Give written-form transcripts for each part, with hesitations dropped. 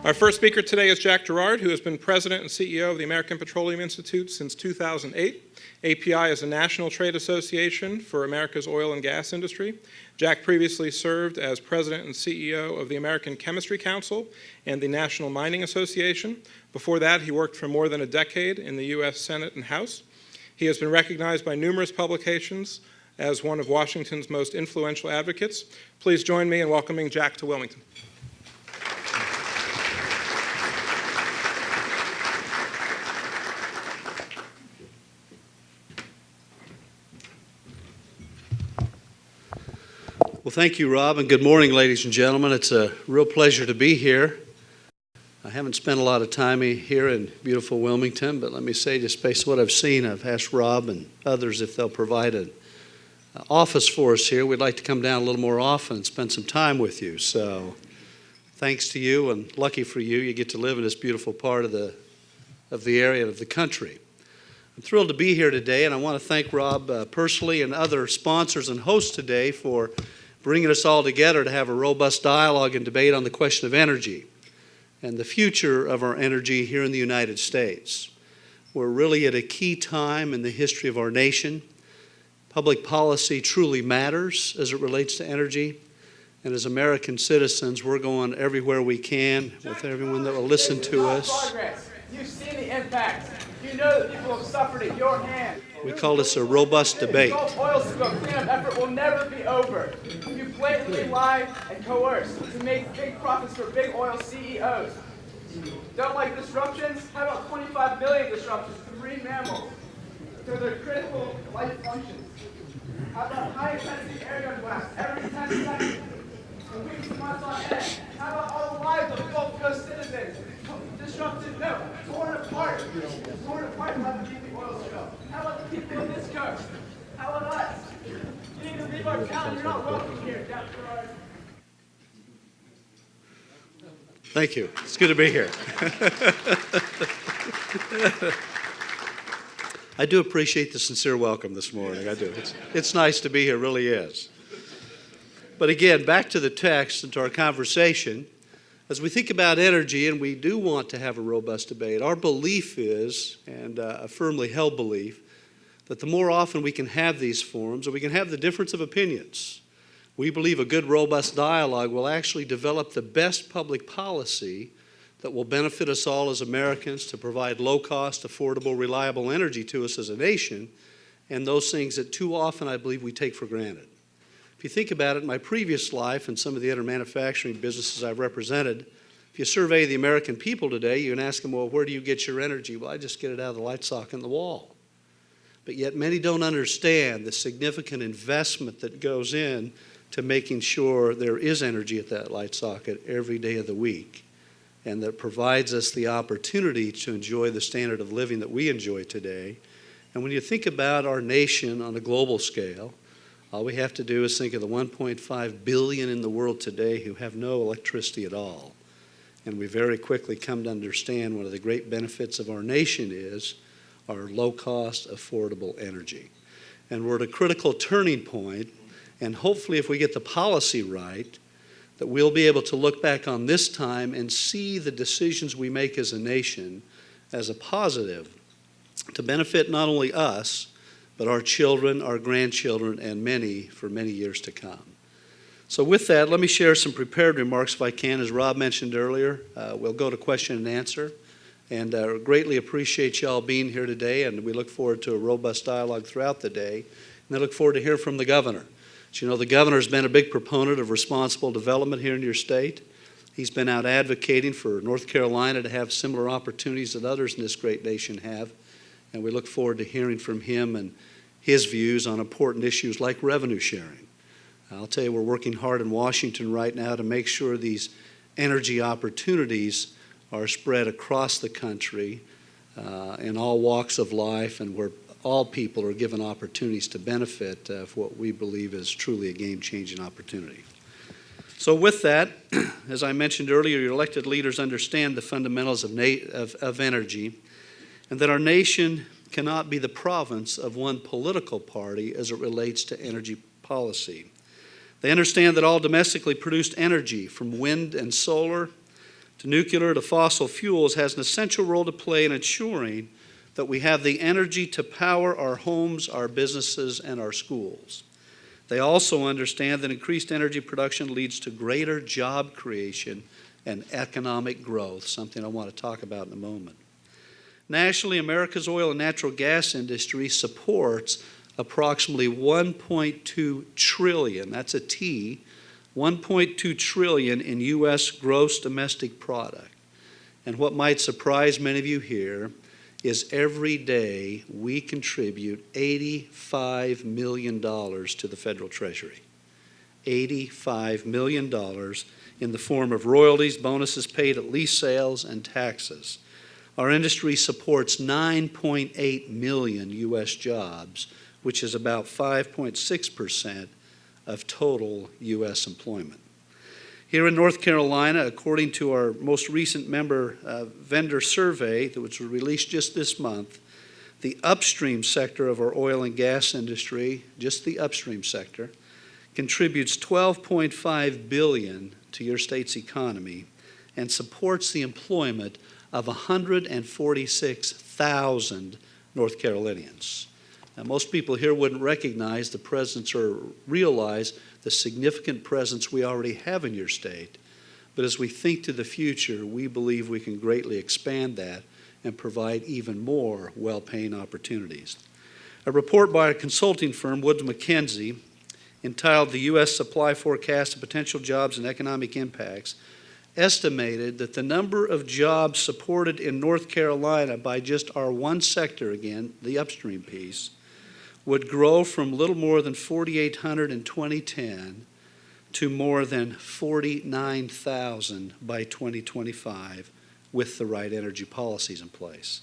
Our first speaker today is Jack Gerard, who has been president and CEO of the American Petroleum Institute since 2008. API is a national trade association for America's oil and gas industry. Jack previously served as president and CEO of the American Chemistry Council and the National Mining Association. Before that, he worked for more than a decade in the U.S. Senate and House. He has been recognized by numerous publications as one of Washington's most influential advocates. Please join me in welcoming Jack to Wilmington. Well, thank you, Rob, and good morning, ladies and gentlemen. It's a real pleasure to be here. I haven't spent a lot of time here in beautiful Wilmington, but let me say, just based on what I've seen, I've asked Rob and others if they'll provide an office for us here. We'd like to come down a little more often and spend some time with you. So thanks to you, and lucky for you, you get to live in this beautiful part of the area of the country. I'm thrilled to be here today, and I want to thank Rob personally and other sponsors and hosts today for bringing us all together to have a robust dialogue and debate on the question of energy and the future of our energy here in the United States. We're really at a key time in the history of our nation. Public policy truly matters as it relates to energy, and as American citizens, we're going everywhere we can with everyone that will listen to us. You've seen the impact. You know that people have suffered at your hand. We call this a robust debate. The oil spill cleanup effort will never be over. You blatantly lie and coerce to make big profits for big oil CEOs. Don't like disruptions? How about 25 million disruptions to marine mammals, to their critical life functions? How about high-intensity air gun blasts every 10 seconds and weeks and months on end? How about all the lives of Gulf Coast citizens disrupted? No, torn apart. Torn apart by the BP oil spill. How about the people of this coast? How about us? You need to leave our town. You're not welcome here, Jack Gerard. Thank you. It's good to be here. I do appreciate the sincere welcome this morning. I do. It's nice to be here, it really is. But again, back to the text and to our conversation. As we think about energy, and we do want to have a robust debate, our belief is, and a firmly held belief, that the more often we can have these forums, or we can have the difference of opinions, we believe a good, robust dialogue will actually develop the best public policy that will benefit us all as Americans to provide low-cost, affordable, reliable energy to us as a nation, and those things that too often I believe we take for granted. If you think about it, in my previous life and some of the other manufacturing businesses I've represented, if you survey the American people today, you can ask them, well, where do you get your energy? Well, I just get it out of the light socket in the wall. But yet many don't understand the significant investment that goes in to making sure there is energy at that light socket every day of the week, and that provides us the opportunity to enjoy the standard of living that we enjoy today. And when you think about our nation on a global scale, all we have to do is think of the 1.5 billion in the world today who have no electricity at all. And we very quickly come to understand one of the great benefits of our nation is our low-cost, affordable energy. And we're at a critical turning point, and hopefully if we get the policy right, that we'll be able to look back on this time and see the decisions we make as a nation as a positive to benefit not only us, but our children, our grandchildren, and many for many years to come. So with that, let me share some prepared remarks if I can. As Rob mentioned earlier, we'll go to question and answer. And greatly appreciate y'all being here today, and we look forward to a robust dialogue throughout the day. And I look forward to hearing from the governor. As you know, the governor's been a big proponent of responsible development here in your state. He's been out advocating for North Carolina to have similar opportunities that others in this great nation have. And we look forward to hearing from him and his views on important issues like revenue sharing. I'll tell you, we're working hard in Washington right now to make sure these energy opportunities are spread across the country in all walks of life, and where all people are given opportunities to benefit for what we believe is truly a game-changing opportunity. So with that, as I mentioned earlier, your elected leaders understand the fundamentals of energy, and that our nation cannot be the province of one political party as it relates to energy policy. They understand that all domestically produced energy, from wind and solar to nuclear to fossil fuels, has an essential role to play in ensuring that we have the energy to power our homes, our businesses, and our schools. They also understand that increased energy production leads to greater job creation and economic growth, something I want to talk about in a moment. Nationally, America's oil and natural gas industry supports approximately 1.2 trillion, that's a T, 1.2 trillion in U.S. gross domestic product. And what might surprise many of you here is every day we contribute $85 million to the federal treasury. $85 million in the form of royalties, bonuses paid at lease sales, and taxes. Our industry supports 9.8 million U.S. jobs, which is about 5.6% of total U.S. employment. Here in North Carolina, according to our most recent vendor survey that was released just this month, the upstream sector of our oil and gas industry, just the upstream sector, contributes $12.5 billion to your state's economy and supports the employment of 146,000 North Carolinians. Now, most people here wouldn't recognize the presence or realize the significant presence we already have in your state. But as we think to the future, we believe we can greatly expand that and provide even more well-paying opportunities. A report by a consulting firm, Wood Mackenzie, entitled The U.S. Supply Forecast of Potential Jobs and Economic Impacts, estimated that the number of jobs supported in North Carolina by just our one sector, again, the upstream piece, would grow from little more than 4,800 in 2010 to more than 49,000 by 2025 with the right energy policies in place.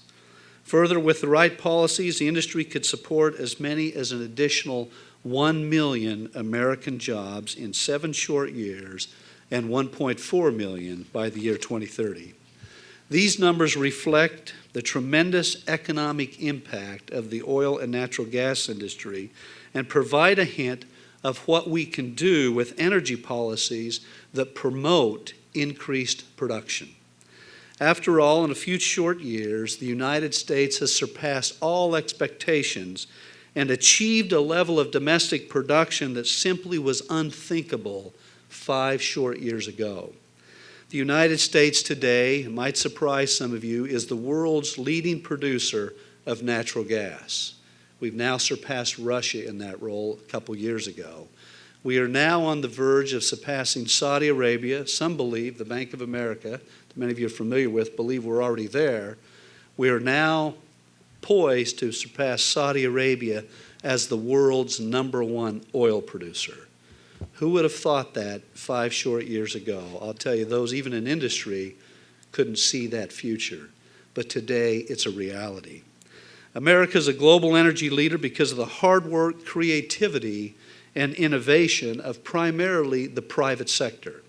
Further, with the right policies, the industry could support as many as an additional 1 million American jobs in 7 short years and 1.4 million by the year 2030. These numbers reflect the tremendous economic impact of the oil and natural gas industry and provide a hint of what we can do with energy policies that promote increased production. After all, in a few short years, the United States has surpassed all expectations and achieved a level of domestic production that simply was unthinkable 5 short years ago. The United States today, it might surprise some of you, is the world's leading producer of natural gas. We've now surpassed Russia in that role a couple years ago. We are now on the verge of surpassing Saudi Arabia. Some believe, the Bank of America, that many of you are familiar with, believe we're already there. We are now poised to surpass Saudi Arabia as the world's #1 oil producer. Who would have thought that 5 short years ago? I'll tell you, those even in industry couldn't see that future. But today, it's a reality. America is a global energy leader because of the hard work, creativity, and innovation of primarily the private sector.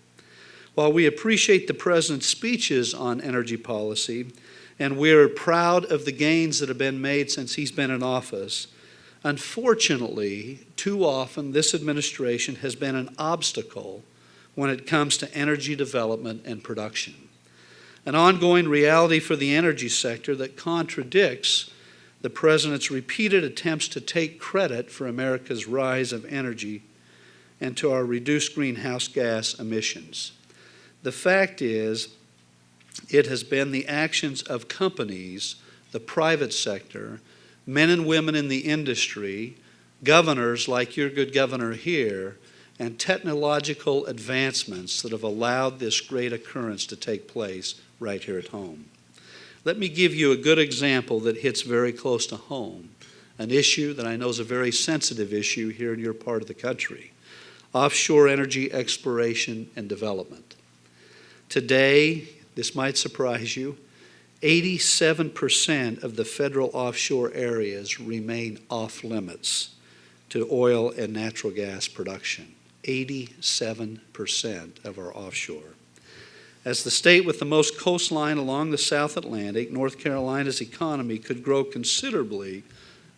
While we appreciate the President's speeches on energy policy, and we're proud of the gains that have been made since he's been in office, unfortunately, too often this administration has been an obstacle when it comes to energy development and production. An ongoing reality for the energy sector that contradicts the President's repeated attempts to take credit for America's rise of energy and to our reduced greenhouse gas emissions. The fact is, it has been the actions of companies, the private sector, men and women in the industry, governors like your good governor here, and technological advancements that have allowed this great occurrence to take place right here at home. Let me give you a good example that hits very close to home, an issue that I know is a very sensitive issue here in your part of the country: offshore energy exploration and development. Today, this might surprise you, 87% of the federal offshore areas remain off limits to oil and natural gas production. 87% of our offshore. As the state with the most coastline along the South Atlantic, North Carolina's economy could grow considerably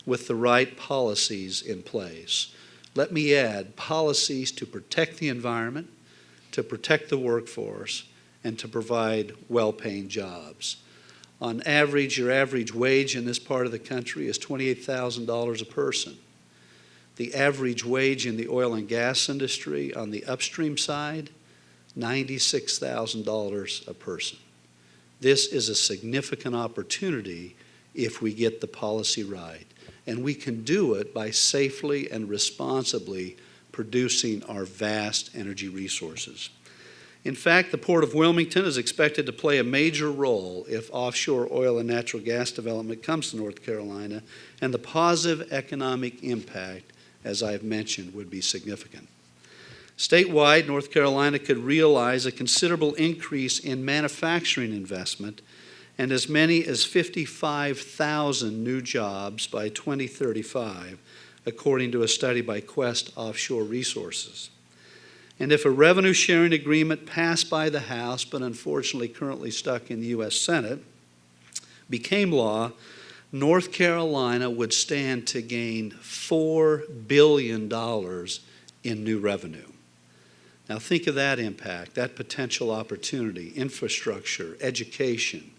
with the right policies in place. Let me add, policies to protect the environment, to protect the workforce, and to provide well-paying jobs. On average, your average wage in this part of the country is $28,000 a person. The average wage in the oil and gas industry on the upstream side, $96,000 a person. This is a significant opportunity if we get the policy right. And we can do it by safely and responsibly producing our vast energy resources. In fact, the Port of Wilmington is expected to play a major role if offshore oil and natural gas development comes to North Carolina, and the positive economic impact, as I've mentioned, would be significant. Statewide, North Carolina could realize a considerable increase in manufacturing investment and as many as 55,000 new jobs by 2035, according to a study by Quest Offshore Resources. And if a revenue-sharing agreement passed by the House, but unfortunately currently stuck in the U.S. Senate, became law, North Carolina would stand to gain $4 billion in new revenue. Now think of that impact, that potential opportunity, infrastructure, education,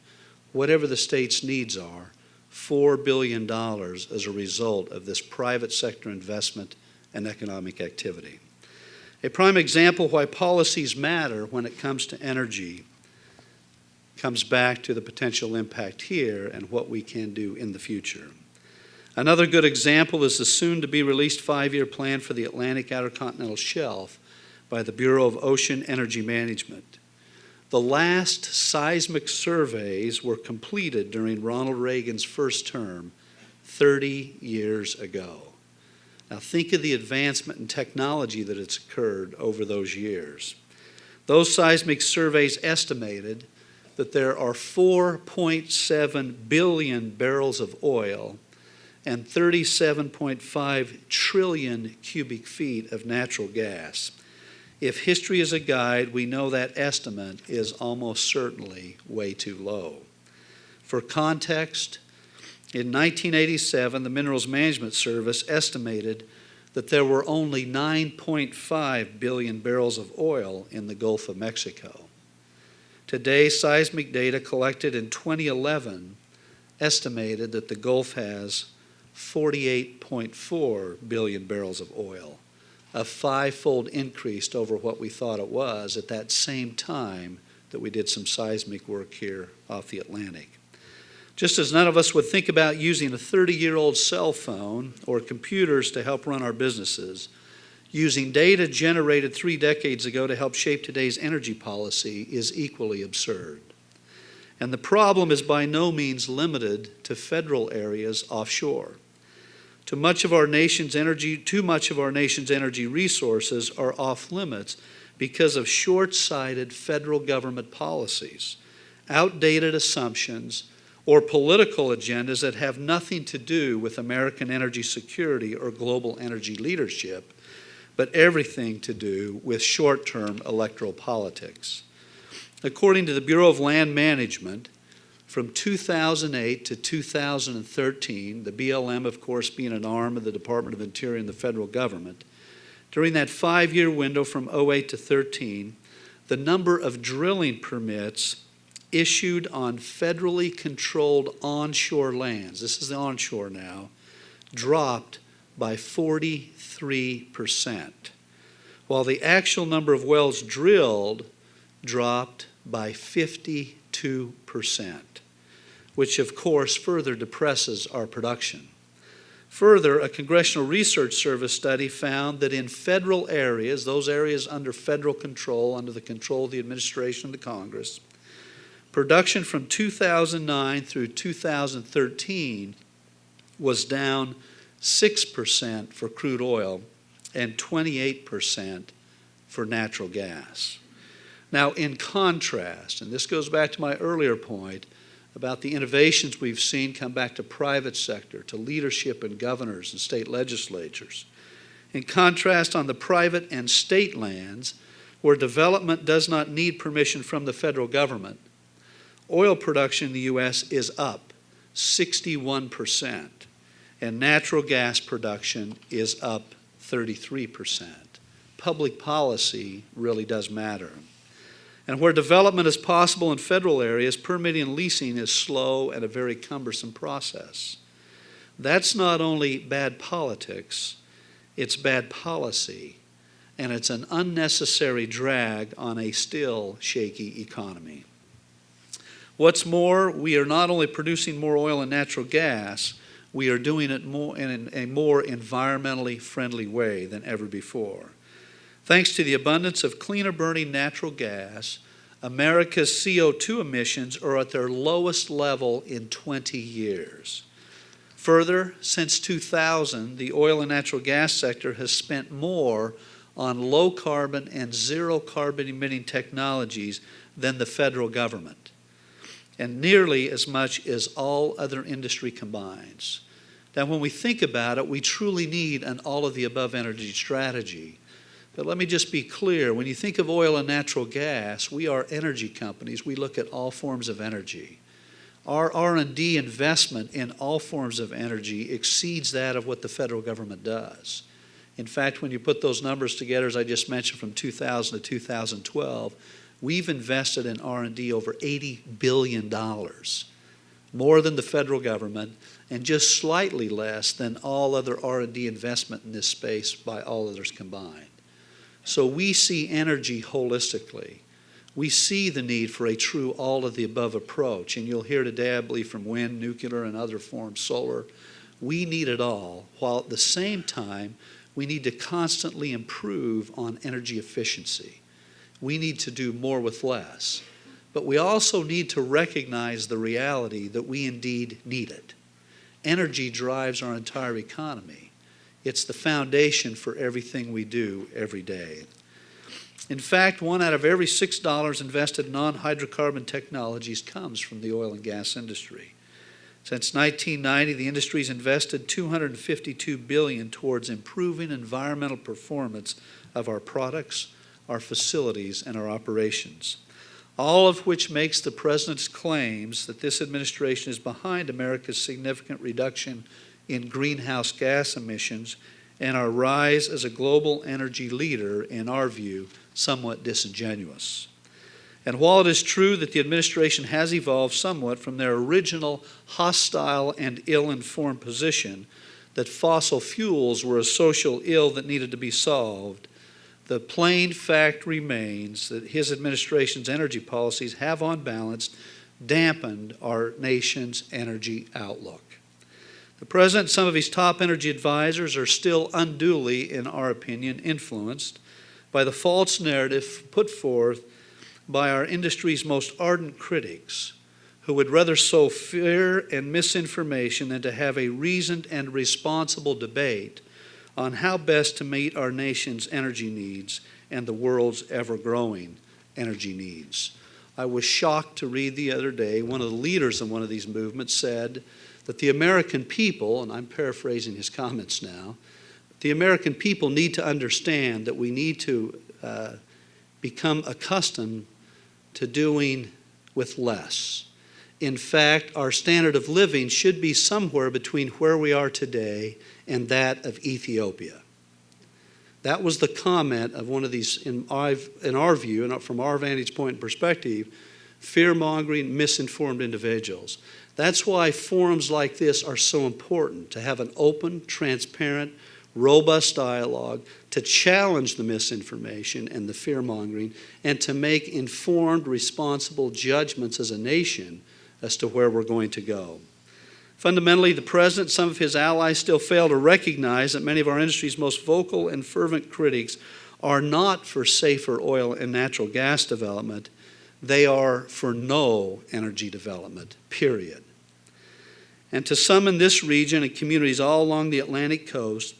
whatever the state's needs are, $4 billion as a result of this private sector investment and economic activity. A prime example why policies matter when it comes to energy comes back to the potential impact here and what we can do in the future. Another good example is the soon-to-be-released 5-year plan for the Atlantic Outer Continental Shelf by the Bureau of Ocean Energy Management. The last seismic surveys were completed during Ronald Reagan's first term 30 years ago. Now think of the advancement in technology that has occurred over those years. Those seismic surveys estimated that there are 4.7 billion barrels of oil and 37.5 trillion cubic feet of natural gas. If history is a guide, we know that estimate is almost certainly way too low. For context, in 1987, the Minerals Management Service estimated that there were only 9.5 billion barrels of oil in the Gulf of Mexico. Today, seismic data collected in 2011 estimated that the Gulf has 48.4 billion barrels of oil, a 5-fold increase over what we thought it was at that same time that we did some seismic work here off the Atlantic. Just as none of us would think about using a 30-year-old cell phone or computers to help run our businesses, using data generated 3 decades ago to help shape today's energy policy is equally absurd. And the problem is by no means limited to federal areas offshore. Too much of our nation's energy resources are off limits because of short-sighted federal government policies, outdated assumptions, or political agendas that have nothing to do with American energy security or global energy leadership, but everything to do with short-term electoral politics. According to the Bureau of Land Management, from 2008 to 2013, the BLM, of course, being an arm of the Department of Interior and the federal government, during that 5-year window from 2008 to 13, the number of drilling permits issued on federally controlled onshore lands, this is the onshore now, dropped by 43%, while the actual number of wells drilled dropped by 52%, which of course further depresses our production. Further, a Congressional Research Service study found that in federal areas, those areas under federal control, under the control of the administration and the Congress, production from 2009 through 2013 was down 6% for crude oil and 28% for natural gas. Now, in contrast, and this goes back to my earlier point about the innovations we've seen come back to private sector, to leadership and governors and state legislatures. In contrast, on the private and state lands, where development does not need permission from the federal government, oil production in the U.S. is up 61%, and natural gas production is up 33%. Public policy really does matter. And where development is possible in federal areas, permitting and leasing is slow and a very cumbersome process. That's not only bad politics, it's bad policy, and it's an unnecessary drag on a still shaky economy. What's more, we are not only producing more oil and natural gas, we are doing it more in a more environmentally friendly way than ever before. Thanks to the abundance of cleaner burning natural gas, America's CO2 emissions are at their lowest level in 20 years. Further, since 2000, the oil and natural gas sector has spent more on low carbon and zero carbon emitting technologies than the federal government, and nearly as much as all other industry combines. Now, when we think about it, we truly need an all-of-the-above energy strategy. But let me just be clear, when you think of oil and natural gas, we are energy companies. We look at all forms of energy. Our R&D investment in all forms of energy exceeds that of what the federal government does. In fact, when you put those numbers together, as I just mentioned, from 2000 to 2012, we've invested in R&D over $80 billion, more than the federal government, and just slightly less than all other R&D investment in this space by all others combined. So we see energy holistically. We see the need for a true all-of-the-above approach, and you'll hear today, I believe, from wind, nuclear, and other forms, solar. We need it all, while at the same time, we need to constantly improve on energy efficiency. We need to do more with less. But we also need to recognize the reality that we indeed need it. Energy drives our entire economy. It's the foundation for everything we do every day. In fact, 1 out of every $6 invested in non-hydrocarbon technologies comes from the oil and gas industry. Since 1990, the industry's invested $252 billion towards improving environmental performance of our products, our facilities, and our operations, all of which makes the President's claims that this administration is behind America's significant reduction in greenhouse gas emissions and our rise as a global energy leader, in our view, somewhat disingenuous. And while it is true that the administration has evolved somewhat from their original hostile and ill-informed position that fossil fuels were a social ill that needed to be solved, the plain fact remains that his administration's energy policies have, on balance, dampened our nation's energy outlook. The President and some of his top energy advisors are still unduly, in our opinion, influenced by the false narrative put forth by our industry's most ardent critics, who would rather sow fear and misinformation than to have a reasoned and responsible debate on how best to meet our nation's energy needs and the world's ever-growing energy needs. I was shocked to read the other day, one of the leaders in one of these movements said that the American people, and I'm paraphrasing his comments now, the American people need to understand that we need to become accustomed to doing with less. In fact, our standard of living should be somewhere between where we are today and that of Ethiopia. That was the comment of one of these, in our view, and from our vantage point and perspective, fear-mongering, misinformed individuals. That's why forums like this are so important, to have an open, transparent, robust dialogue, to challenge the misinformation and the fear-mongering, and to make informed, responsible judgments as a nation as to where we're going to go. Fundamentally, the President and some of his allies still fail to recognize that many of our industry's most vocal and fervent critics are not for safer oil and natural gas development. They are for no energy development, period. And to some in this region and communities all along the Atlantic coast,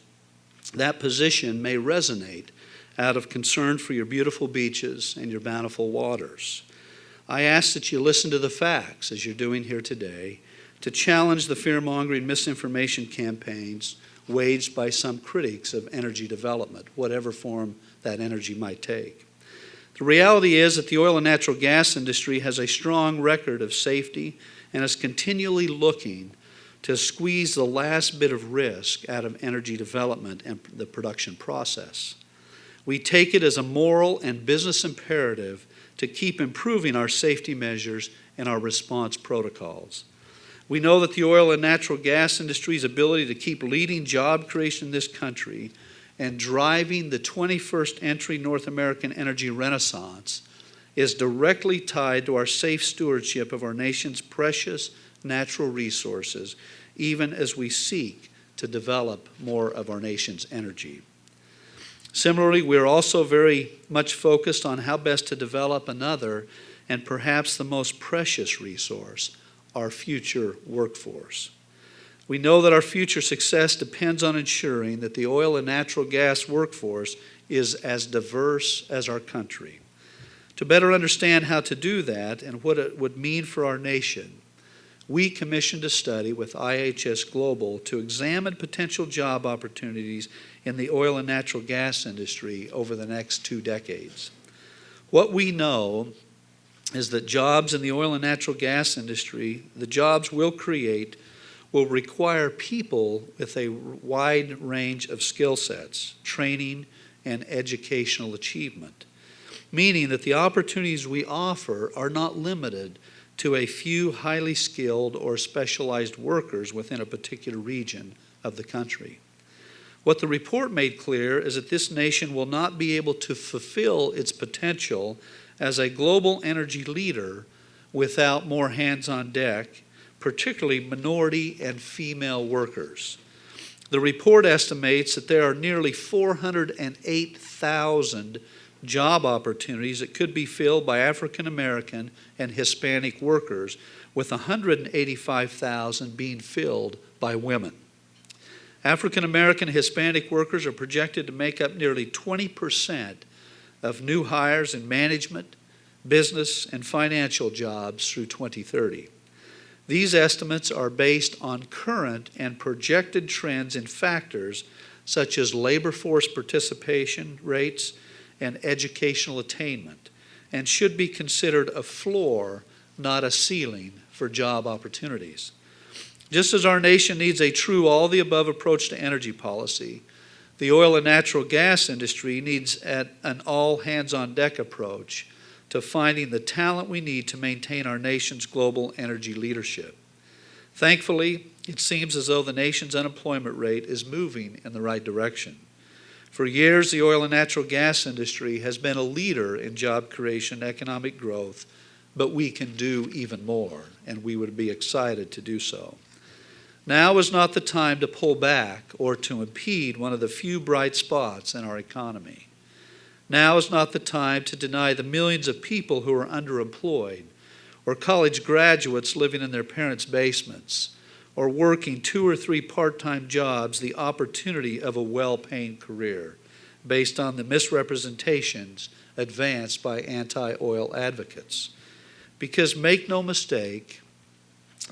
that position may resonate out of concern for your beautiful beaches and your bountiful waters. I ask that you listen to the facts, as you're doing here today, to challenge the fear-mongering misinformation campaigns waged by some critics of energy development, whatever form that energy might take. The reality is that the oil and natural gas industry has a strong record of safety and is continually looking to squeeze the last bit of risk out of energy development and the production process. We take it as a moral and business imperative to keep improving our safety measures and our response protocols. We know that the oil and natural gas industry's ability to keep leading job creation in this country and driving the 21st century North American energy renaissance is directly tied to our safe stewardship of our nation's precious natural resources, even as we seek to develop more of our nation's energy. Similarly, we are also very much focused on how best to develop another and perhaps the most precious resource, our future workforce. We know that our future success depends on ensuring that the oil and natural gas workforce is as diverse as our country. To better understand how to do that and what it would mean for our nation, we commissioned a study with IHS Global to examine potential job opportunities in the oil and natural gas industry over the next 2 decades. What we know is that jobs in the oil and natural gas industry, the jobs we'll create, will require people with a wide range of skill sets, training, and educational achievement, meaning that the opportunities we offer are not limited to a few highly skilled or specialized workers within a particular region of the country. What the report made clear is that this nation will not be able to fulfill its potential as a global energy leader without more hands on deck, particularly minority and female workers. The report estimates that there are nearly 408,000 job opportunities that could be filled by African American and Hispanic workers, with 185,000 being filled by women. African American and Hispanic workers are projected to make up nearly 20% of new hires in management, business, and financial jobs through 2030. These estimates are based on current and projected trends in factors such as labor force participation rates and educational attainment, and should be considered a floor, not a ceiling, for job opportunities. Just as our nation needs a true all-the-above approach to energy policy, the oil and natural gas industry needs an all-hands-on-deck approach to finding the talent we need to maintain our nation's global energy leadership. Thankfully, it seems as though the nation's unemployment rate is moving in the right direction. For years, the oil and natural gas industry has been a leader in job creation and economic growth, but we can do even more, and we would be excited to do so. Now is not the time to pull back or to impede one of the few bright spots in our economy. Now is not the time to deny the millions of people who are underemployed, or college graduates living in their parents' basements, or working 2 or 3 part-time jobs the opportunity of a well-paying career based on the misrepresentations advanced by anti-oil advocates. Because make no mistake,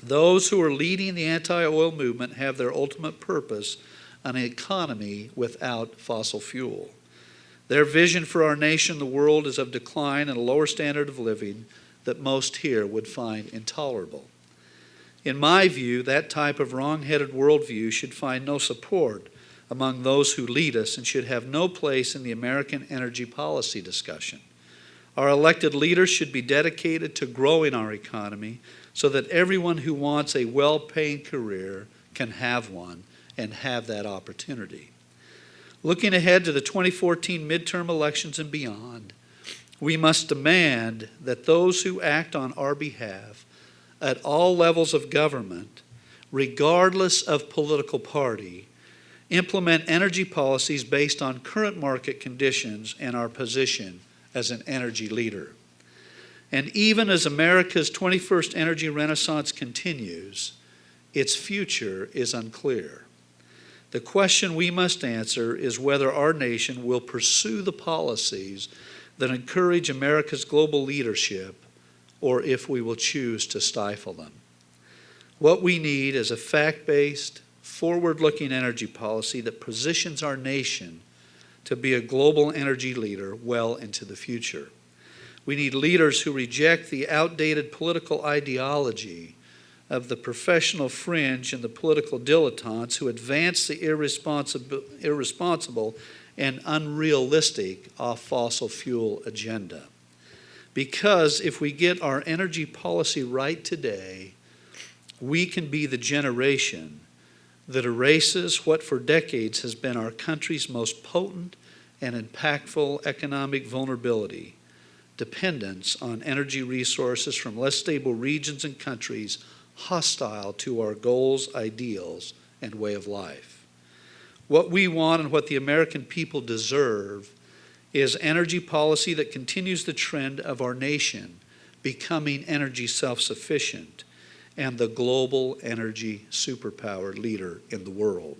those who are leading the anti-oil movement have their ultimate purpose an economy without fossil fuel. Their vision for our nation, the world, is of decline and a lower standard of living that most here would find intolerable. In my view, that type of wrong-headed worldview should find no support among those who lead us and should have no place in the American energy policy discussion. Our elected leaders should be dedicated to growing our economy so that everyone who wants a well-paying career can have one and have that opportunity. Looking ahead to the 2014 midterm elections and beyond, we must demand that those who act on our behalf at all levels of government, regardless of political party, implement energy policies based on current market conditions and our position as an energy leader. And even as America's 21st energy renaissance continues, its future is unclear. The question we must answer is whether our nation will pursue the policies that encourage America's global leadership, or if we will choose to stifle them. What we need is a fact-based, forward-looking energy policy that positions our nation to be a global energy leader well into the future. We need leaders who reject the outdated political ideology of the professional fringe and the political dilettantes who advance the irresponsible and unrealistic off-fossil fuel agenda. Because if we get our energy policy right today, we can be the generation that erases what for decades has been our country's most potent and impactful economic vulnerability, dependence on energy resources from less stable regions and countries hostile to our goals, ideals, and way of life. What we want and what the American people deserve is energy policy that continues the trend of our nation becoming energy self-sufficient and the global energy superpower leader in the world.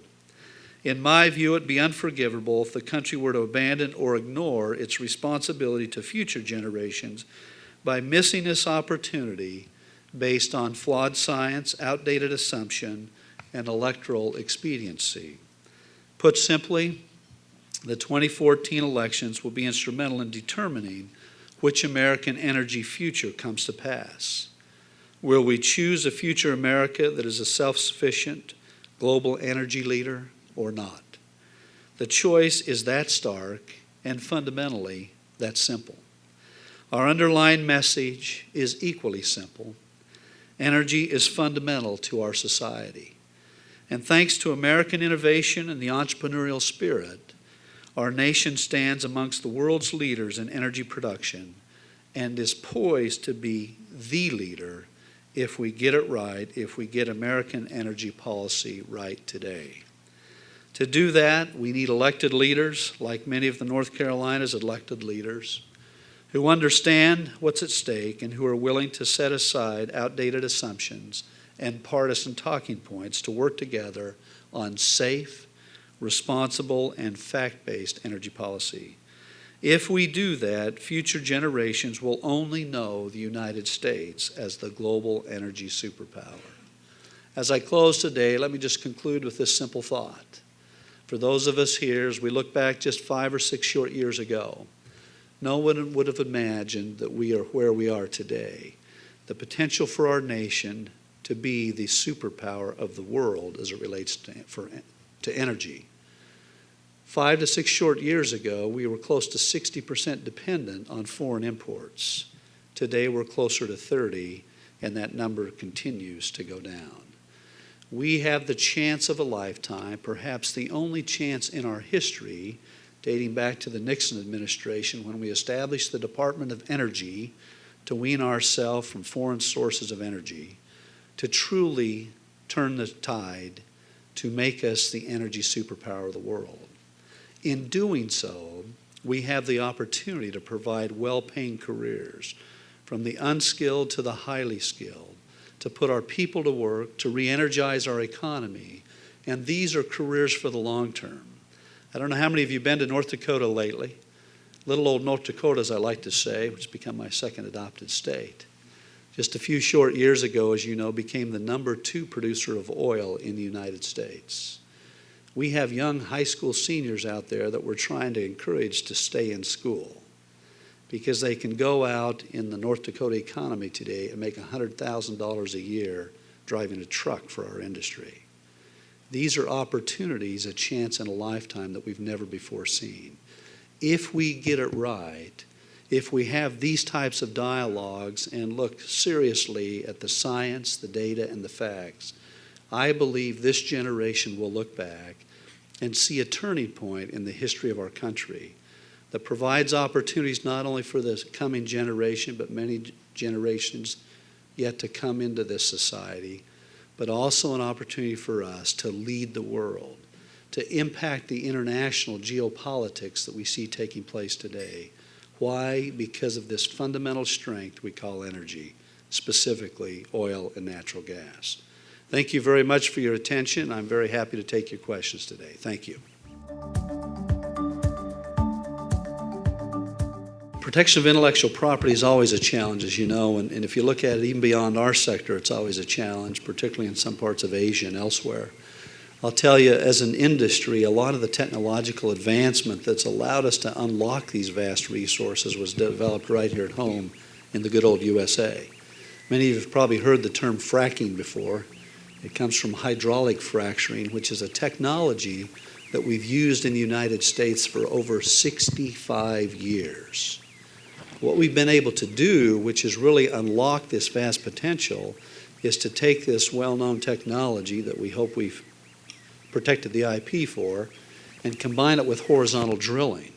In my view, it would be unforgivable if the country were to abandon or ignore its responsibility to future generations by missing this opportunity based on flawed science, outdated assumption, and electoral expediency. Put simply, the 2014 elections will be instrumental in determining which American energy future comes to pass. Will we choose a future America that is a self-sufficient global energy leader or not? The choice is that stark and fundamentally that simple. Our underlying message is equally simple. Energy is fundamental to our society. And thanks to American innovation and the entrepreneurial spirit, our nation stands amongst the world's leaders in energy production and is poised to be the leader if we get it right, if we get American energy policy right today. To do that, we need elected leaders, like many of the North Carolina's elected leaders, who understand what's at stake and who are willing to set aside outdated assumptions and partisan talking points to work together on safe, responsible, and fact-based energy policy. If we do that, future generations will only know the United States as the global energy superpower. As I close today, let me just conclude with this simple thought. For those of us here, as we look back just 5 or 6 short years ago, no one would have imagined that we are where we are today. The potential for our nation to be the superpower of the world as it relates to energy. 5 to 6 short years ago, we were close to 60% dependent on foreign imports. Today, we're closer to 30, and that number continues to go down. We have the chance of a lifetime, perhaps the only chance in our history, dating back to the Nixon administration when we established the Department of Energy to wean ourselves from foreign sources of energy, to truly turn the tide to make us the energy superpower of the world. In doing so, we have the opportunity to provide well-paying careers, from the unskilled to the highly skilled, to put our people to work, to re-energize our economy, and these are careers for the long term. I don't know how many of you have been to North Dakota lately. Little old North Dakota, as I like to say, which has become my second adopted state. Just a few short years ago, as you know, became the #2 producer of oil in the United States. We have young high school seniors out there that we're trying to encourage to stay in school because they can go out in the North Dakota economy today and make $100,000 a year driving a truck for our industry. These are opportunities, a chance in a lifetime that we've never before seen. If we get it right, if we have these types of dialogues and look seriously at the science, the data, and the facts, I believe this generation will look back and see a turning point in the history of our country that provides opportunities not only for the coming generation, but many generations yet to come into this society, but also an opportunity for us to lead the world, to impact the international geopolitics that we see taking place today. Why? Because of this fundamental strength we call energy, specifically oil and natural gas. Thank you very much for your attention. I'm very happy to take your questions today. Thank you. Protection of intellectual property is always a challenge, as you know, and if you look at it even beyond our sector, it's always a challenge, particularly in some parts of Asia and elsewhere. I'll tell you, as an industry, a lot of the technological advancement that's allowed us to unlock these vast resources was developed right here at home in the good old USA. Many of you have probably heard the term fracking before. It comes from hydraulic fracturing, which is a technology that we've used in the United States for over 65 years. What we've been able to do, which has really unlocked this vast potential, is to take this well-known technology that we hope we've protected the IP for and combine it with horizontal drilling,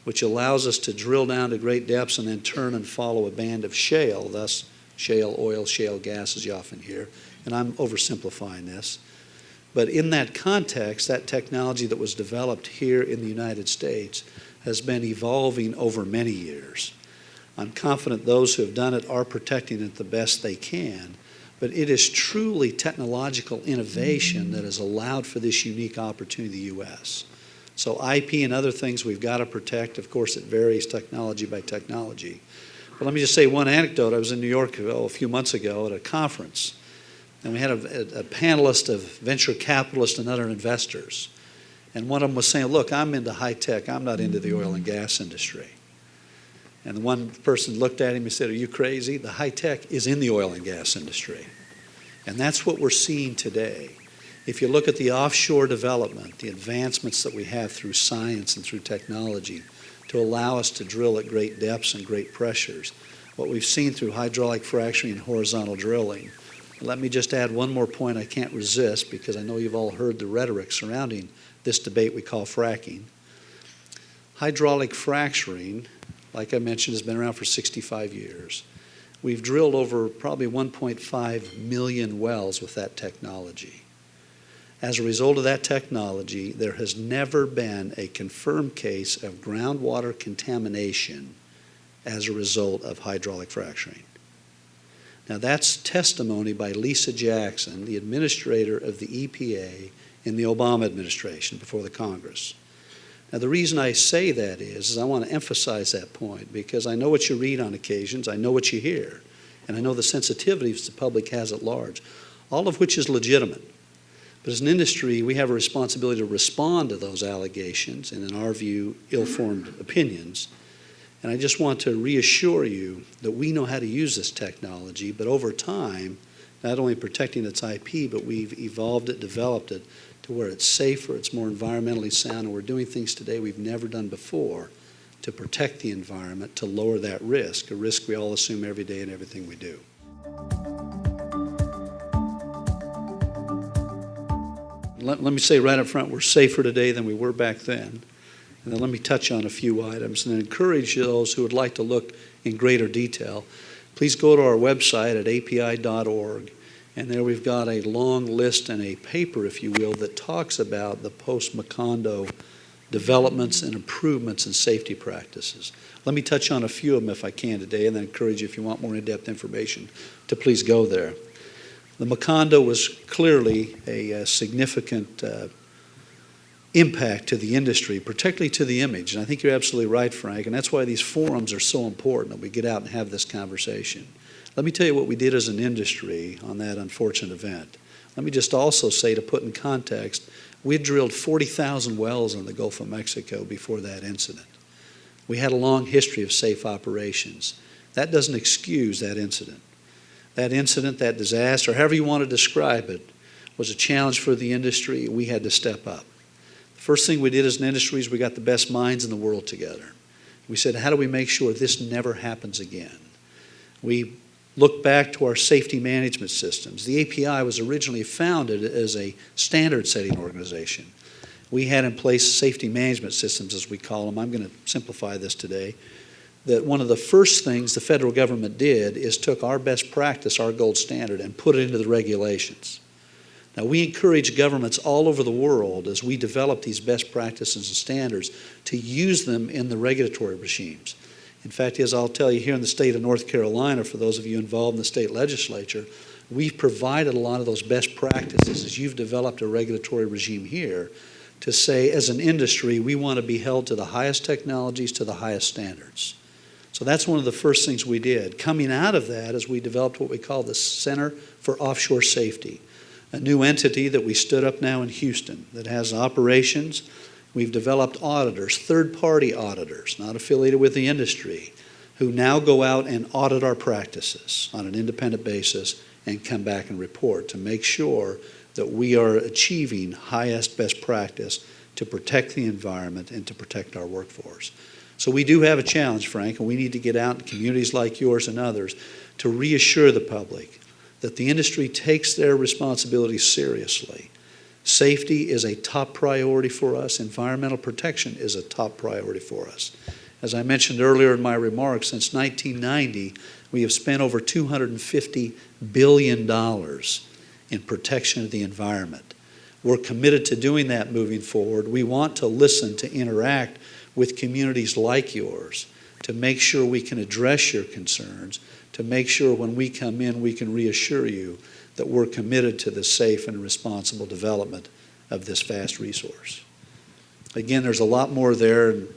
which allows us to drill down to great depths and then turn and follow a band of shale, thus shale oil, shale gas, as you often hear. And I'm oversimplifying this. But in that context, that technology that was developed here in the United States has been evolving over many years. I'm confident those who have done it are protecting it the best they can, but it is truly technological innovation that has allowed for this unique opportunity in the U.S. So IP and other things we've got to protect. Of course, it varies technology by technology. But let me just say one anecdote. I was in New York a few months ago at a conference, and we had a panelist of venture capitalists and other investors. And one of them was saying, look, I'm into high tech. I'm not into the oil and gas industry. And the one person looked at him and said, are you crazy? The high tech is in the oil and gas industry. And that's what we're seeing today. If you look at the offshore development, the advancements that we have through science and through technology to allow us to drill at great depths and great pressures, what we've seen through hydraulic fracturing and horizontal drilling. Let me just add one more point I can't resist, because I know you've all heard the rhetoric surrounding this debate we call fracking. Hydraulic fracturing, like I mentioned, has been around for 65 years. We've drilled over probably 1.5 million wells with that technology. As a result of that technology, there has never been a confirmed case of groundwater contamination as a result of hydraulic fracturing. Now, that's testimony by Lisa Jackson, the administrator of the EPA in the Obama administration before the Congress. Now, the reason I say that is I want to emphasize that point, because I know what you read on occasions, I know what you hear, and I know the sensitivities the public has at large, all of which is legitimate. But as an industry, we have a responsibility to respond to those allegations and, in our view, ill-formed opinions. And I just want to reassure you that we know how to use this technology, but over time, not only protecting its IP, but we've evolved it, developed it to where it's safer, it's more environmentally sound, and we're doing things today we've never done before to protect the environment, to lower that risk, a risk we all assume every day in everything we do. Let me say right up front, we're safer today than we were back then. And then let me touch on a few items and encourage those who would like to look in greater detail. Please go to our website at api.org, and there we've got a long list and a paper, if you will, that talks about the post-Macondo developments and improvements in safety practices. Let me touch on a few of them if I can today, and then encourage you, if you want more in-depth information, to please go there. The Macondo was clearly a significant impact to the industry, particularly to the image. And I think you're absolutely right, Frank, and that's why these forums are so important, that we get out and have this conversation. Let me tell you what we did as an industry on that unfortunate event. Let me just also say, to put in context, we had drilled 40,000 wells in the Gulf of Mexico before that incident. We had a long history of safe operations. That doesn't excuse that incident. That incident, that disaster, however you want to describe it, was a challenge for the industry. We had to step up. The first thing we did as an industry is we got the best minds in the world together. We said, how do we make sure this never happens again? We looked back to our safety management systems. The API was originally founded as a standard-setting organization. We had in place safety management systems, as we call them. I'm going to simplify this today. That one of the first things the federal government did is took our best practice, our gold standard, and put it into the regulations. Now, we encourage governments all over the world, as we develop these best practices and standards, to use them in the regulatory regimes. In fact, as I'll tell you, here in the state of North Carolina, for those of you involved in the state legislature, we've provided a lot of those best practices as you've developed a regulatory regime here to say, as an industry, we want to be held to the highest technologies, to the highest standards. So that's one of the first things we did. Coming out of that is we developed what we call the Center for Offshore Safety, a new entity that we stood up now in Houston that has operations. We've developed auditors, third-party auditors, not affiliated with the industry, who now go out and audit our practices on an independent basis and come back and report to make sure that we are achieving highest best practice to protect the environment and to protect our workforce. So we do have a challenge, Frank, and we need to get out in communities like yours and others to reassure the public that the industry takes their responsibilities seriously. Safety is a top priority for us. Environmental protection is a top priority for us. As I mentioned earlier in my remarks, since 1990, we have spent over $250 billion in protection of the environment. We're committed to doing that moving forward. We want to listen, to interact with communities like yours, to make sure we can address your concerns, to make sure when we come in we can reassure you that we're committed to the safe and responsible development of this vast resource. Again, there's a lot more there, and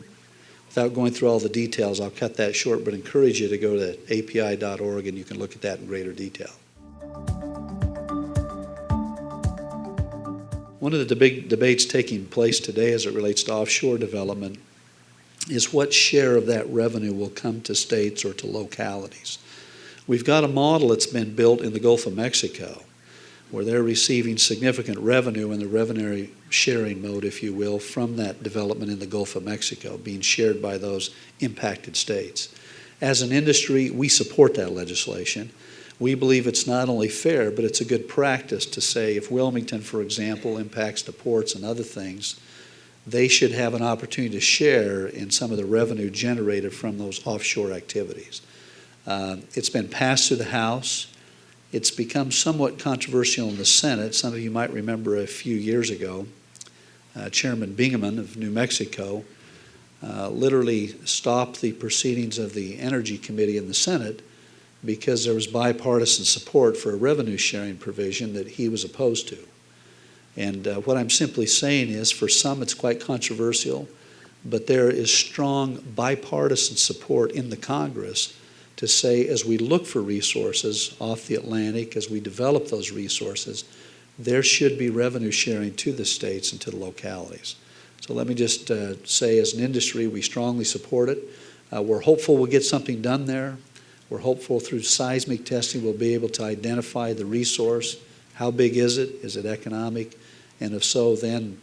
without going through all the details, I'll cut that short, but encourage you to go to api.org and you can look at that in greater detail. One of the big debates taking place today as it relates to offshore development is what share of that revenue will come to states or to localities. We've got a model that's been built in the Gulf of Mexico where they're receiving significant revenue in the revenue sharing mode, if you will, from that development in the Gulf of Mexico being shared by those impacted states. As an industry, we support that legislation. We believe it's not only fair, but it's a good practice to say if Wilmington, for example, impacts the ports and other things, they should have an opportunity to share in some of the revenue generated from those offshore activities. It's been passed through the House. It's become somewhat controversial in the Senate. Some of you might remember a few years ago, Chairman Bingaman of New Mexico literally stopped the proceedings of the Energy Committee in the Senate because there was bipartisan support for a revenue sharing provision that he was opposed to. And what I'm simply saying is, for some it's quite controversial, but there is strong bipartisan support in the Congress to say, as we look for resources off the Atlantic, as we develop those resources, there should be revenue sharing to the states and to the localities. So let me just say, as an industry, we strongly support it. We're hopeful we'll get something done there. We're hopeful through seismic testing we'll be able to identify the resource. How big is it? Is it economic? And if so, then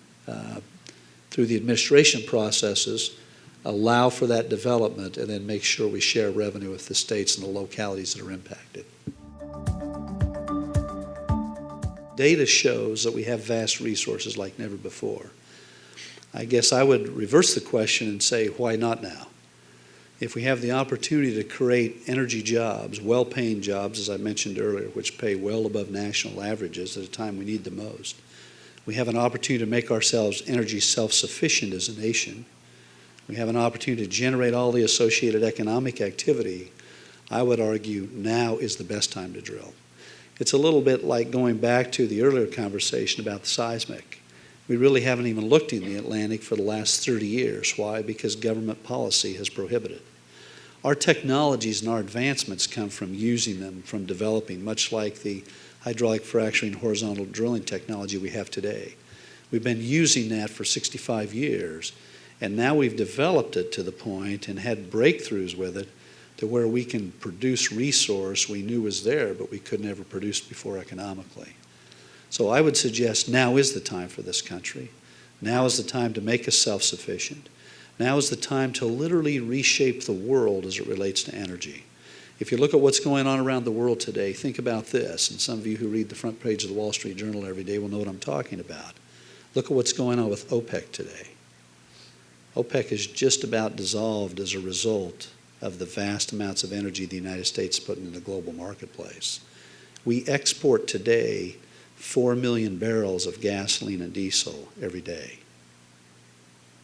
through the administration processes, allow for that development and then make sure we share revenue with the states and the localities that are impacted. Data shows that we have vast resources like never before. I guess I would reverse the question and say, why not now? If we have the opportunity to create energy jobs, well-paying jobs, as I mentioned earlier, which pay well above national averages at a time we need the most, we have an opportunity to make ourselves energy self-sufficient as a nation. We have an opportunity to generate all the associated economic activity. I would argue now is the best time to drill. It's a little bit like going back to the earlier conversation about the seismic. We really haven't even looked in the Atlantic for the last 30 years. Why? Because government policy has prohibited. Our technologies and our advancements come from using them, from developing, much like the hydraulic fracturing horizontal drilling technology we have today. We've been using that for 65 years, and now we've developed it to the point and had breakthroughs with it to where we can produce resource we knew was there, but we could never produce before economically. So I would suggest now is the time for this country. Now is the time to make us self-sufficient. Now is the time to literally reshape the world as it relates to energy. If you look at what's going on around the world today, think about this, and some of you who read the front page of the Wall Street Journal every day will know what I'm talking about. Look at what's going on with OPEC today. OPEC is just about dissolved as a result of the vast amounts of energy the United States is putting in the global marketplace. We export today 4 million barrels of gasoline and diesel every day.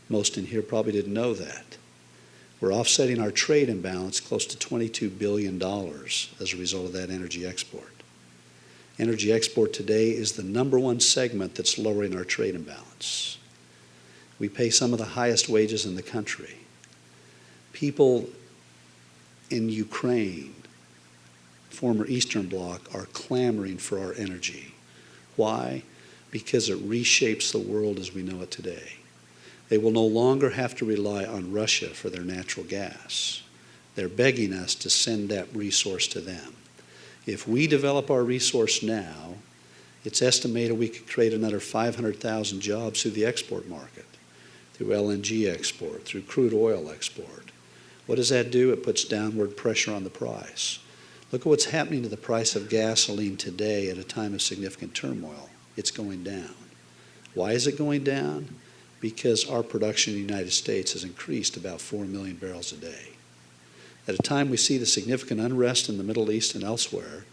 Most in here probably didn't know that. We're offsetting our trade imbalance close to $22 billion as a result of that energy export. Energy export today is the #1 segment that's lowering our trade imbalance. We pay some of the highest wages in the country. People in Ukraine, former Eastern Bloc, are clamoring for our energy. Why? Because it reshapes the world as we know it today. They will no longer have to rely on Russia for their natural gas. They're begging us to send that resource to them. If we develop our resource now, it's estimated we could create another 500,000 jobs through the export market. through LNG export, through crude oil export. What does that do? It puts downward pressure on the price. Look at what's happening to the price of gasoline today at a time of significant turmoil. It's going down. Why is it going down? Because our production in the United States has increased about 4 million barrels a day. At a time we see the significant unrest in the Middle East and elsewhere,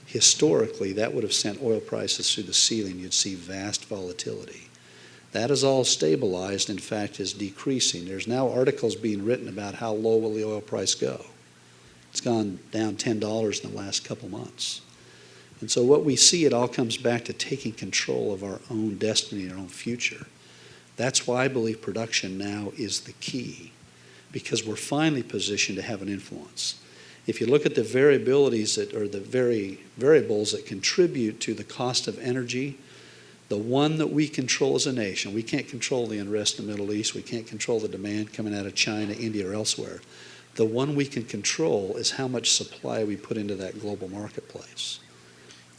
historically that would have sent oil prices through the ceiling. You'd see vast volatility. That is all stabilized, in fact, is decreasing. There's now articles being written about how low will the oil price go. It's gone down $10 in the last couple months. And so what we see, it all comes back to taking control of our own destiny, our own future. That's why I believe production now is the key, because we're finally positioned to have an influence. If you look at the variabilities the variables that contribute to the cost of energy, the one that we control as a nation, we can't control the unrest in the Middle East, we can't control the demand coming out of China, India, or elsewhere. The one we can control is how much supply we put into that global marketplace.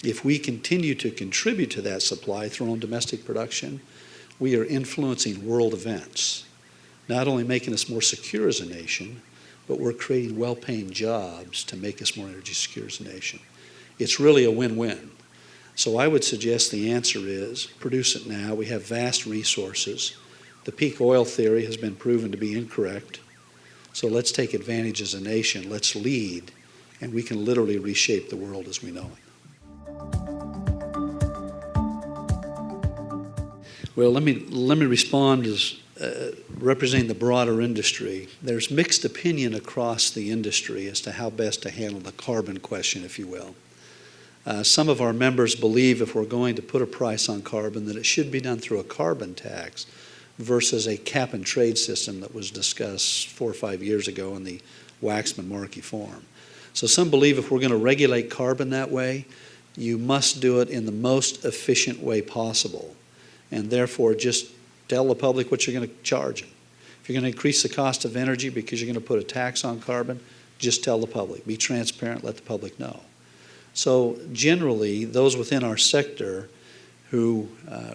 If we continue to contribute to that supply through our own domestic production, we are influencing world events, not only making us more secure as a nation, but we're creating well-paying jobs to make us more energy secure as a nation. It's really a win-win. So I would suggest the answer is produce it now. We have vast resources. The peak oil theory has been proven to be incorrect. So let's take advantage as a nation. Let's lead, and we can literally reshape the world as we know it. Well, let me respond as representing the broader industry. There's mixed opinion across the industry as to how best to handle the carbon question, if you will. Some of our members believe if we're going to put a price on carbon that it should be done through a carbon tax versus a cap and trade system that was discussed 4 or 5 years ago in the Waxman-Markey form. So some believe if we're going to regulate carbon that way, you must do it in the most efficient way possible, and therefore just tell the public what you're going to charge them. If you're going to increase the cost of energy because you're going to put a tax on carbon, just tell the public. Be transparent, let the public know. So generally, those within our sector who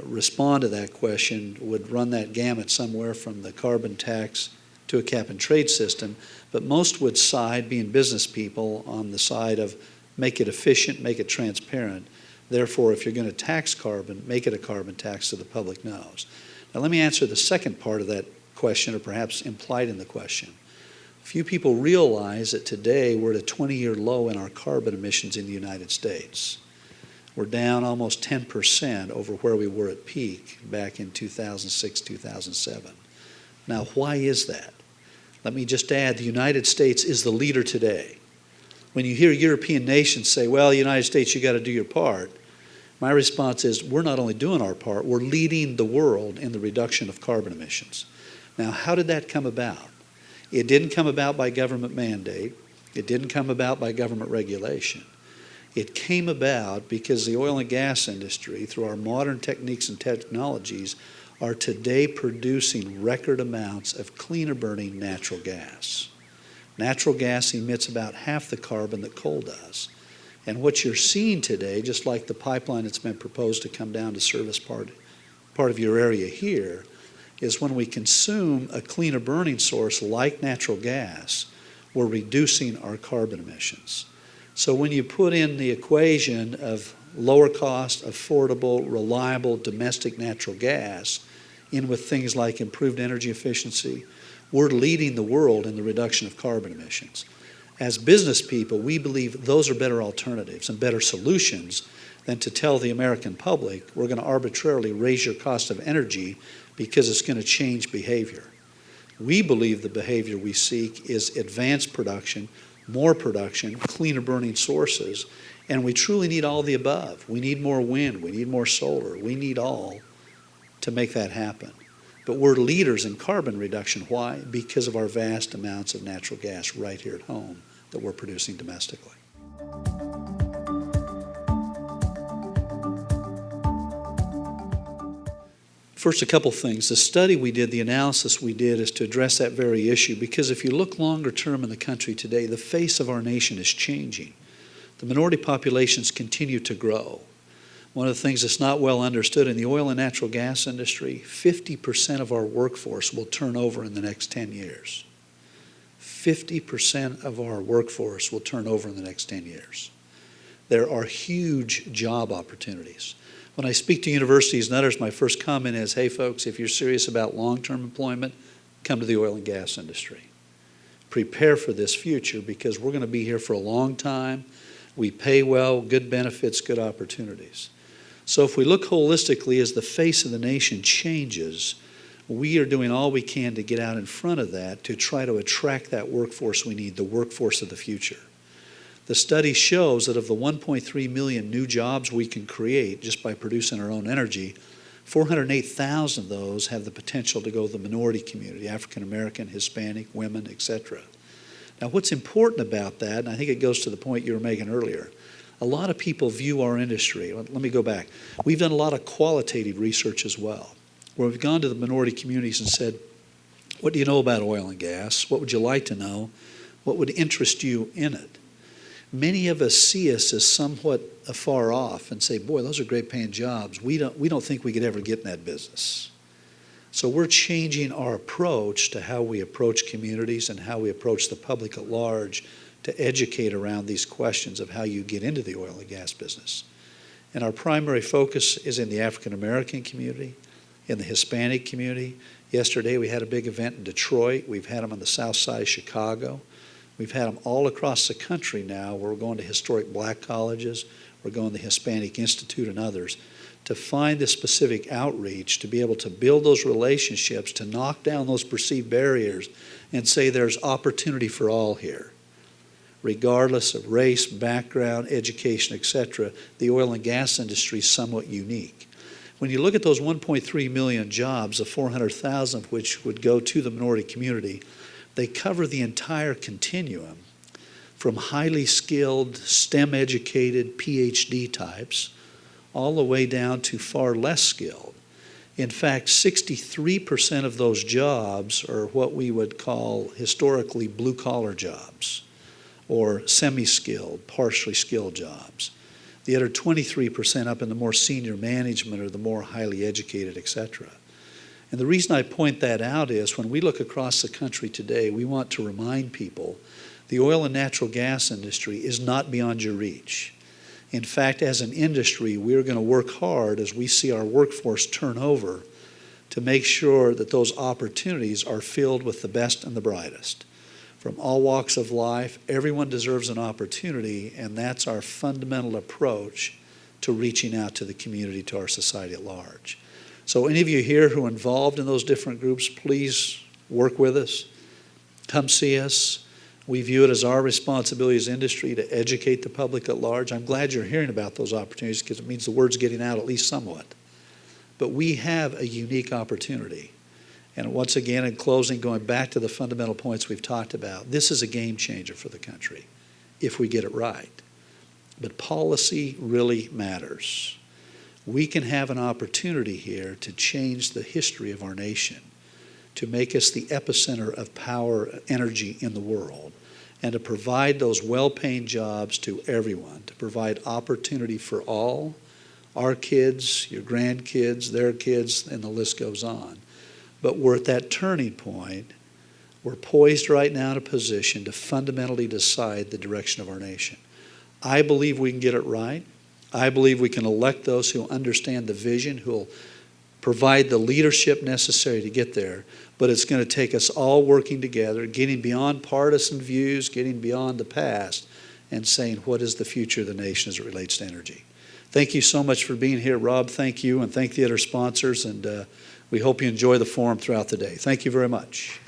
respond to that question would run that gamut somewhere from the carbon tax to a cap and trade system, but most would side, being business people, on the side of make it efficient, make it transparent. Therefore, if you're going to tax carbon, make it a carbon tax so the public knows. Now let me answer the second part of that question, or perhaps implied in the question. Few people realize that today we're at a 20-year low in our carbon emissions in the United States. We're down almost 10% over where we were at peak back in 2006, 2007. Now, why is that? Let me just add, the United States is the leader today. When you hear European nations say, well, United States, you got to do your part, my response is we're not only doing our part, we're leading the world in the reduction of carbon emissions. Now, how did that come about? It didn't come about by government mandate. It didn't come about by government regulation. It came about because the oil and gas industry, through our modern techniques and technologies, are today producing record amounts of cleaner burning natural gas. Natural gas emits about half the carbon that coal does. And what you're seeing today, just like the pipeline that's been proposed to come down to service part of your area here, is when we consume a cleaner burning source like natural gas, we're reducing our carbon emissions. So when you put in the equation of lower cost, affordable, reliable, domestic natural gas in with things like improved energy efficiency, we're leading the world in the reduction of carbon emissions. As business people, we believe those are better alternatives and better solutions than to tell the American public we're going to arbitrarily raise your cost of energy because it's going to change behavior. We believe the behavior we seek is advanced production, more production, cleaner burning sources, and we truly need all the above. We need more wind, we need more solar, we need all to make that happen. But we're leaders in carbon reduction. Why? Because of our vast amounts of natural gas right here at home that we're producing domestically. First, a couple things. The study we did, the analysis we did, is to address that very issue, because if you look longer term in the country today, the face of our nation is changing. The minority populations continue to grow. One of the things that's not well understood in the oil and natural gas industry, 50% of our workforce will turn over in the next 10 years. 50% of our workforce will turn over in the next 10 years. There are huge job opportunities. When I speak to universities and others, my first comment is, hey folks, if you're serious about long-term employment, come to the oil and gas industry. Prepare for this future because we're going to be here for a long time. We pay well, good benefits, good opportunities. So if we look holistically as the face of the nation changes, we are doing all we can to get out in front of that to try to attract that workforce we need, the workforce of the future. The study shows that of the 1.3 million new jobs we can create just by producing our own energy, 408,000 of those have the potential to go to the minority community, African American, Hispanic, women, etc. Now what's important about that, and I think it goes to the point you were making earlier, a lot of people view our industry, let me go back, we've done a lot of qualitative research as well, where we've gone to the minority communities and said, what do you know about oil and gas? What would you like to know? What would interest you in it? Many of us see us as somewhat afar off and say, boy, those are great paying jobs. We don't think we could ever get in that business. So we're changing our approach to how we approach communities and how we approach the public at large to educate around these questions of how you get into the oil and gas business. And our primary focus is in the African American community, in the Hispanic community. Yesterday we had a big event in Detroit. We've had them on the south side of Chicago. We've had them all across the country now. We're going to historic black colleges. We're going to the Hispanic Institute and others to find the specific outreach, to be able to build those relationships, to knock down those perceived barriers and say there's opportunity for all here. Regardless of race, background, education, etc., the oil and gas industry is somewhat unique. When you look at those 1.3 million jobs, the 400,000 of which would go to the minority community, they cover the entire continuum from highly skilled, STEM-educated PhD types all the way down to far less skilled. In fact, 63% of those jobs are what we would call historically blue-collar jobs or semi-skilled, partially skilled jobs. The other 23% up in the more senior management or the more highly educated, etc. And the reason I point that out is when we look across the country today, we want to remind people the oil and natural gas industry is not beyond your reach. In fact, as an industry, we're going to work hard as we see our workforce turn over to make sure that those opportunities are filled with the best and the brightest. From all walks of life, everyone deserves an opportunity, and that's our fundamental approach to reaching out to the community, to our society at large. So any of you here who are involved in those different groups, please work with us. Come see us. We view it as our responsibility as industry to educate the public at large. I'm glad you're hearing about those opportunities because it means the word's getting out at least somewhat. But we have a unique opportunity. And once again, in closing, going back to the fundamental points we've talked about, this is a game changer for the country if we get it right. But policy really matters. We can have an opportunity here to change the history of our nation, to make us the epicenter of power, energy in the world, and to provide those well-paying jobs to everyone, to provide opportunity for all, our kids, your grandkids, their kids, and the list goes on. But we're at that turning point. We're poised right now in a position to fundamentally decide the direction of our nation. I believe we can get it right. I believe we can elect those who understand the vision, who will provide the leadership necessary to get there. But it's going to take us all working together, getting beyond partisan views, getting beyond the past, and saying what is the future of the nation as it relates to energy. Thank you so much for being here, Rob. Thank you, and thank the other sponsors. And we hope you enjoy the forum throughout the day. Thank you very much.